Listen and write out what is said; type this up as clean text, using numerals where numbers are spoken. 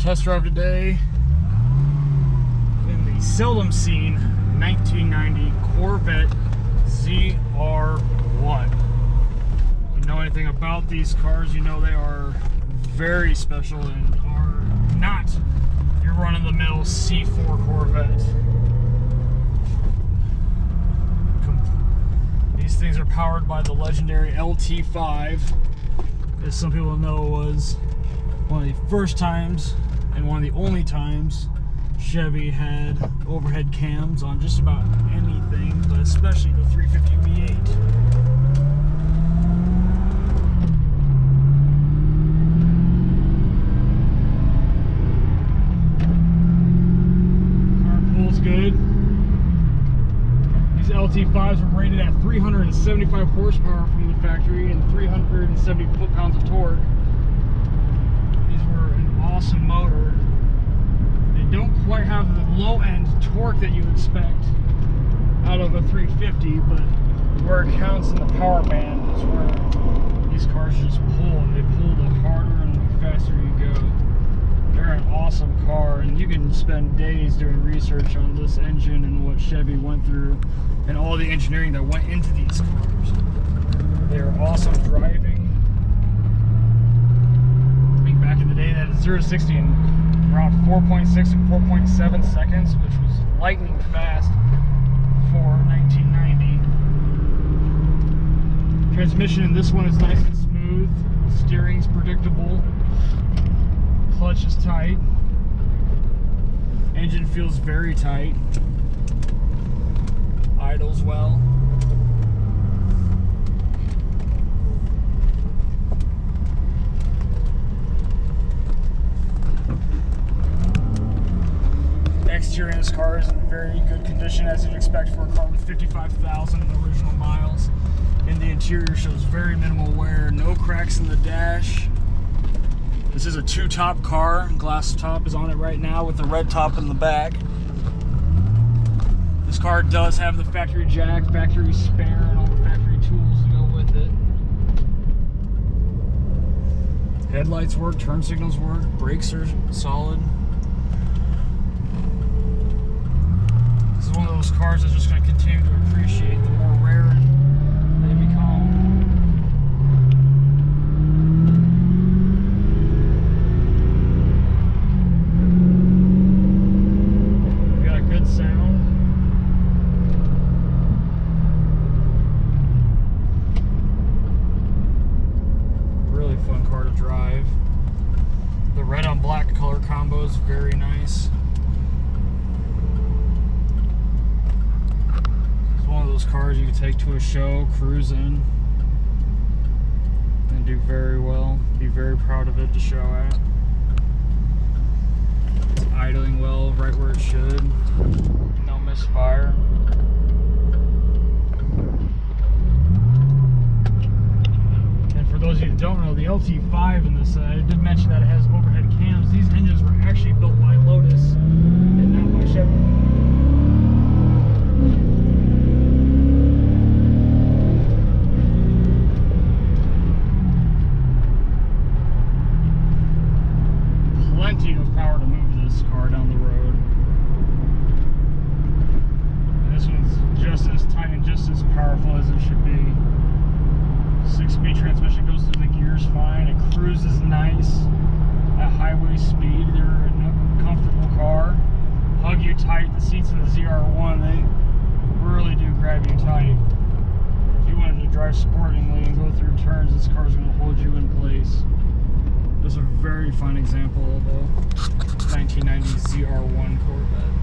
test drive today in the seldom seen 1990 Corvette ZR1. If you know anything about these cars, you know they are very special and are not your run-of-the-mill C4 Corvette. These things are powered by the legendary LT5, as some people know was one of the first times and one of the only times Chevy had overhead cams on just about anything, but especially the 350 V8. Car pulls good. These LT5s were rated at 375 horsepower from the factory and 370 foot-pounds of torque. These were an awesome motor. They don't quite have the low-end torque that you expect out of a 350, but where it counts in the power band is where these cars just pull, and they pull the harder and the faster you go. They're an awesome car, and you can spend days doing research on this engine and what Chevy went through and all the engineering that went into these cars. They're awesome driving. I think back in the day they had 0 to 60 in around 4.6 and 4.7 seconds, which was lightning fast for 1990. Transmission in this one is nice and smooth. Steering's predictable. Clutch is tight. Engine feels very tight. Idles well. Exterior in this car is in very good condition, as you'd expect for a car with 55,000 original miles. And the interior shows very minimal wear, no cracks in the dash. This is a two-top car. Glass top is on it right now with the red top in the back. This car does have the factory jack, factory spare, and all the factory tools to go with it. Headlights work, turn signals work, brakes are solid. This is one of those cars that's just going to continue to appreciate the more rare they become. We got a good sound. Really fun car to drive. The red on black color combo is very nice. One of those cars you can take to a show, cruise in, and do very well. Be very proud of it to show at. It's idling well, right where it should. No misfire. And for those of you who don't know, the LT5 in this, I did mention that it has overhead cams. These engines were actually built by Lotus and not by Chevy. Plenty of power to move this car down the road. And this one's just as tight and just as powerful as it should be. 6-speed transmission goes through the gears fine. It cruises nice at highway speed. They're a comfortable car. Hug you tight. The seats in the ZR1, they really do grab you tight. If you wanted to drive sportingly and go through turns, this car is going to hold you in place. This is a very fine example of a 1990 ZR1 Corvette.